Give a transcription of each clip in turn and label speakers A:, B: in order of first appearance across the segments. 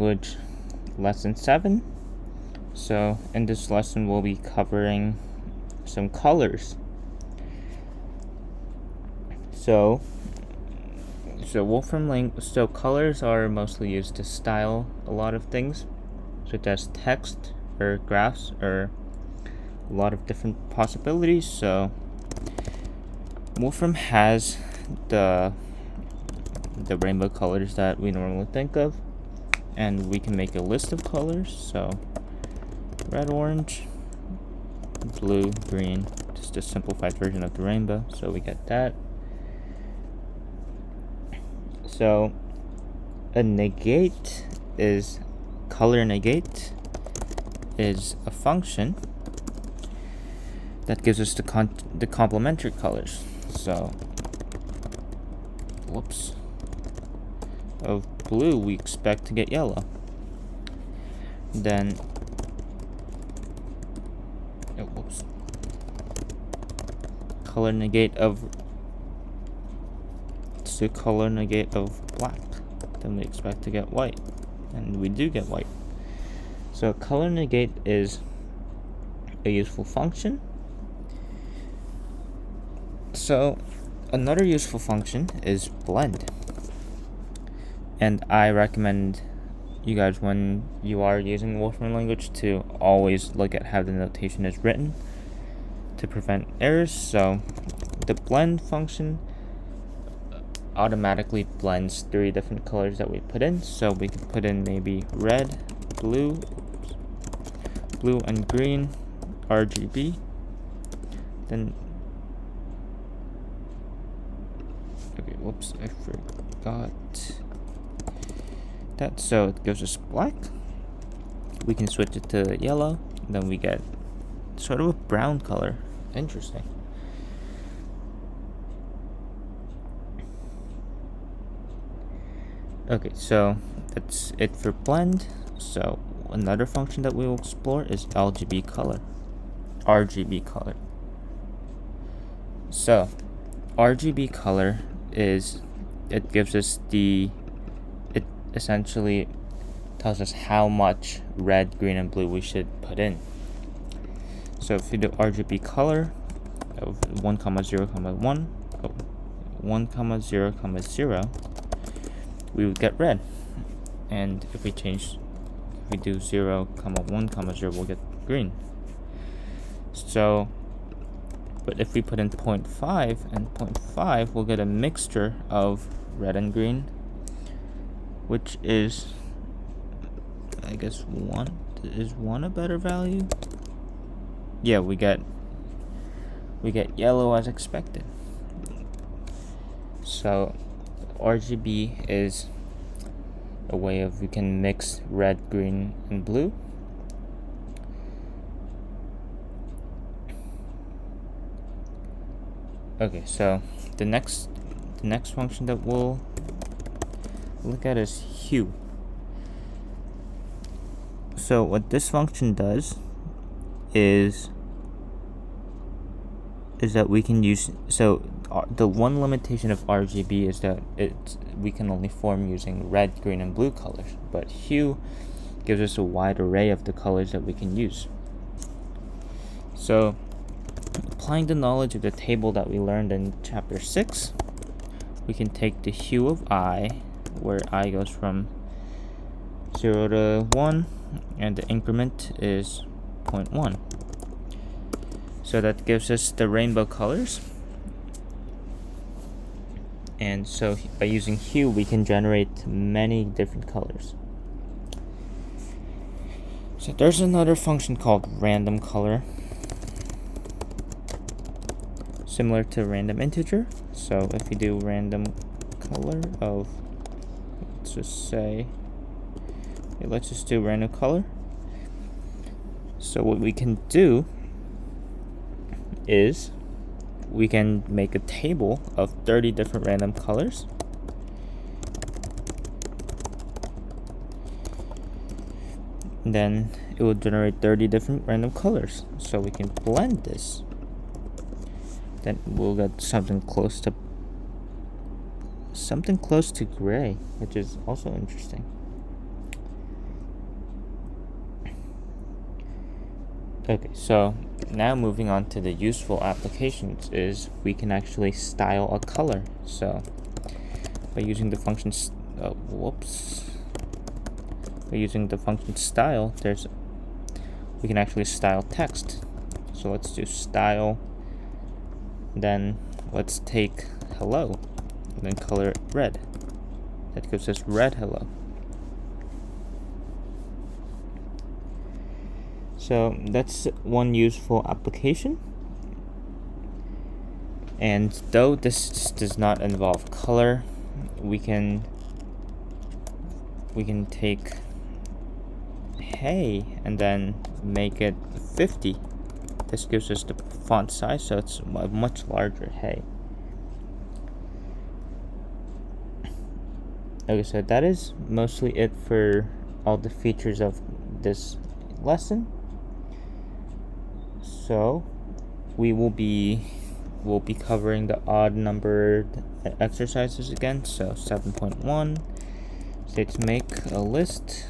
A: Language lesson 7. So in this lesson we'll be covering some colors. So Wolfram colors are mostly used to style a lot of things, such as text or graphs or a lot of different possibilities. So Wolfram has the rainbow colors that we normally think of, and we can make a list of colors. So red, orange, blue, green, just a simplified version of the rainbow. So we get that. So a negate is color negate is a function that gives us the complementary colors. So of blue we expect to get yellow. Then color negate of black, then we expect to get white, and we do get white. So color negate is a useful function. So another useful function is blend, and I recommend you guys, when you are using Wolfram language, to always look at how the notation is written to prevent errors. So the blend function automatically blends 3 different colors that we put in. So we can put in maybe red, blue and green, RGB. Then I forgot that. So it gives us black. We can switch it to yellow, then we get sort of a brown color. Interesting. Okay, so that's it for blend. So another function that we will explore is RGB color. So RGB color it essentially tells us how much red, green, and blue we should put in. So if you do RGB color of 1, 0, 1, 0, we would get red. And if we do 0, 1, 0, we'll get green. So, but if we put in 0.5 and 0.5, we'll get a mixture of red and green, which is, I guess, 1. Is 1 a better value? Yeah, we get yellow as expected. So RGB is a way of we can mix red, green, and blue. Okay, so the next function that we'll look at is hue. So what this function does is that we can use, the one limitation of RGB is that we can only form using red, green, and blue colors, but hue gives us a wide array of the colors that we can use. So applying the knowledge of the table that we learned in chapter 6, we can take the hue of I, where I goes from 0 to 1, and the increment is 0.1. So that gives us the rainbow colors. And so by using hue, we can generate many different colors. So there's another function called random color, similar to random integer. So if we do random color of, let's just do random color. So what we can do is we can make a table of 30 different random colors. And then it will generate 30 different random colors. So we can blend this. Then we'll get something close to gray, which is also interesting. Okay, so now moving on to the useful applications is we can actually style a color. So by using the function by using the function style, we can actually style text. So let's do style, then let's take hello and then color it red. That gives us red hello. So that's one useful application. And though this does not involve color, we can take hey and then make it 50. This gives us the font size, so it's a much larger hey. Okay, so that is mostly it for all the features of this lesson. So we'll be covering the odd numbered exercises again. So 7.1 states make a list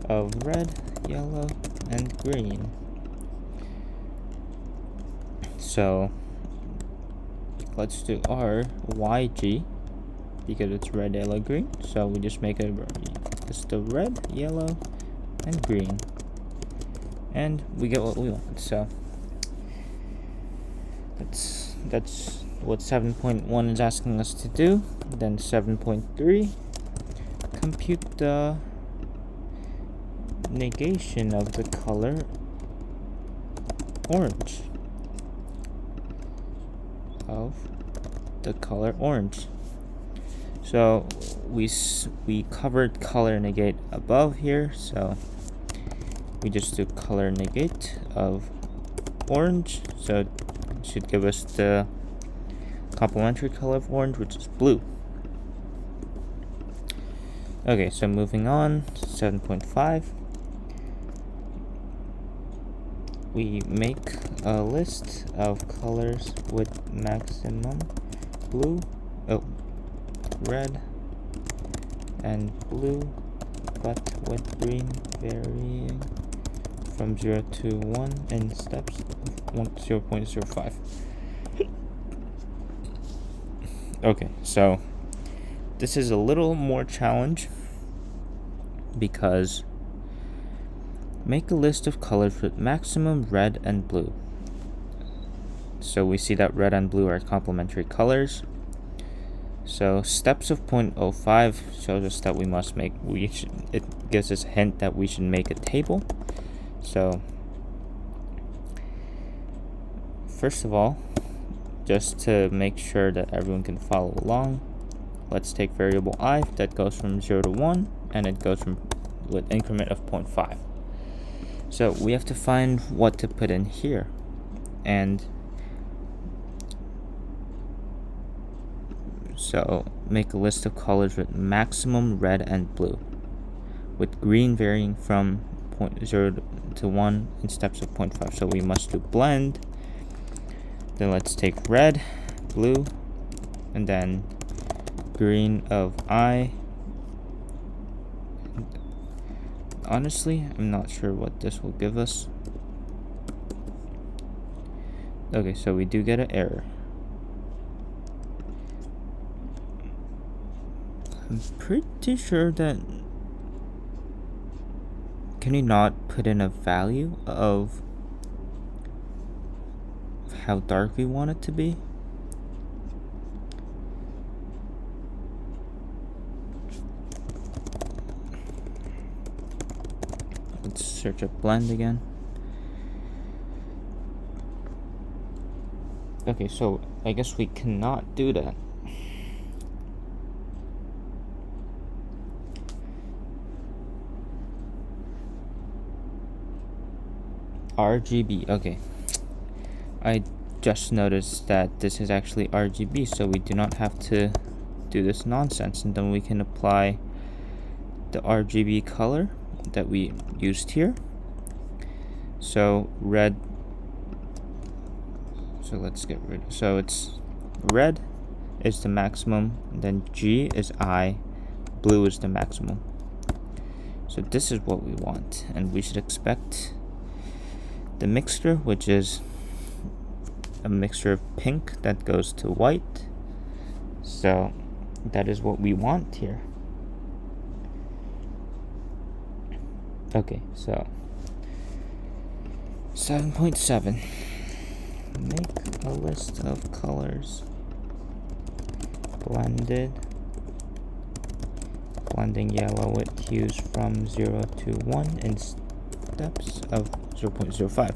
A: of red, yellow, and green. So let's do our YG because it's red, yellow, green. So we just make a list of red, yellow, and green, and we get what we want. So that's what 7.1 is asking us to do. Then 7.3, compute the negation of the color orange. So we covered color negate above here, so we just do color negate of orange. So it should give us the complementary color of orange, which is blue. Okay, so moving on, 7.5. We make a list of colors with maximum red and blue, but with green varying from 0 to 1 in steps 0.05. Okay, so this is a little more challenge because make a list of colors with maximum red and blue. So we see that red and blue are complementary colors. So steps of 0.05 shows us that it gives us a hint that we should make a table. So first of all, just to make sure that everyone can follow along, let's take variable I that goes from 0 to 1, and it goes with increment of 0.5. So we have to find what to put in here, and so make a list of colors with maximum red and blue, with green varying from 0 to 1 in steps of 0.5. So we must do blend. Then let's take red, blue, and then green of I. Honestly, I'm not sure what this will give us. Okay, so we do get an error. I'm pretty sure that... Can you not put in a value of how dark we want it to be? Let's search up blend again. Okay, so I guess we cannot do that. RGB, okay. I just noticed that this is actually RGB, so we do not have to do this nonsense, and then we can apply the RGB color that we used here. So red, so let's get rid of, so it's red is the maximum, then G is I, blue is the maximum. So this is what we want, and we should expect the mixture, which is a mixture of pink that goes to white. So that is what we want here. Okay, so 7.7. Make a list of colors blending yellow with hues from 0 to 1 in steps of 0.05.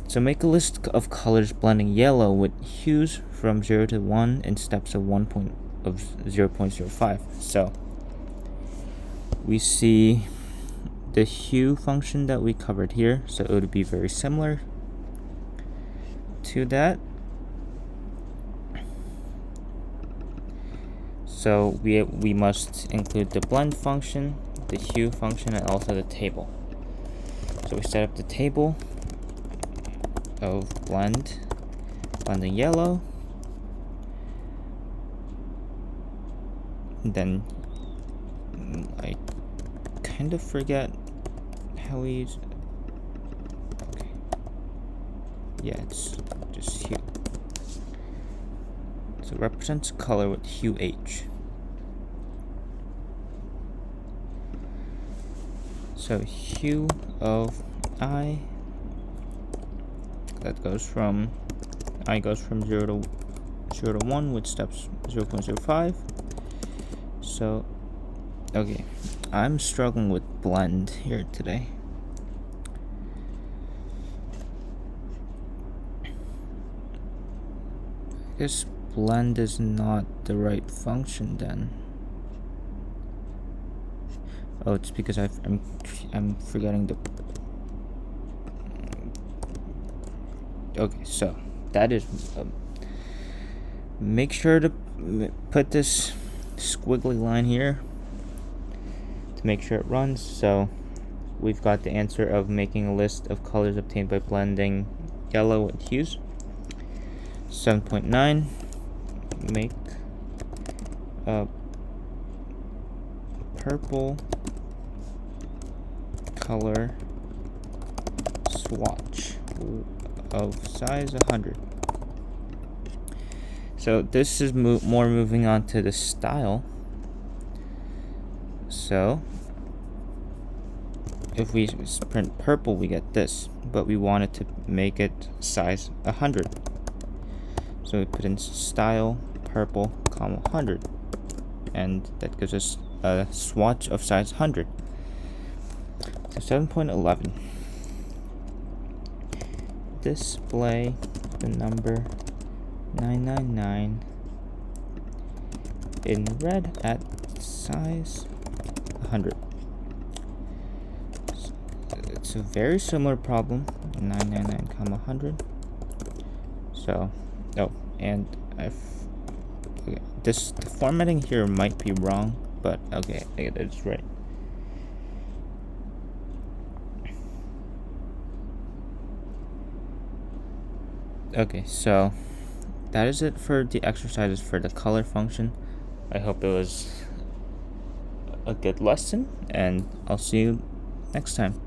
A: So make a list of colors blending yellow with hues from 0 to 1 in steps of 0.05. So we see the hue function that we covered here, so it would be very similar to that. So we must include the blend function, the hue function, and also the table. So we set up the table of blending yellow, and then I kind of forget how we use. Okay, yeah, it's just hue. So it represents color with hue H. So hue of I, that goes from, I goes from 0 to 1 with steps 0.05. So, okay, I'm struggling with blend here today. I guess blend is not the right function then. Oh, it's because I'm forgetting the. Okay, so that is. Make sure to put this squiggly line here to make sure it runs. So we've got the answer of making a list of colors obtained by blending yellow with hues. 7.9. Make a purple color swatch of size 100. So this is more moving on to the style. So if we print purple, we get this, but we wanted to make it size 100. So we put in style purple, 100, and that gives us a swatch of size 100. So 7.11. Display the number 999 in red at size 100. So it's a very similar problem, 999, 100. So, oh, and the formatting here might be wrong, but okay, it's right. Okay, so that is it for the exercises for the color function. I hope it was a good lesson, and I'll see you next time.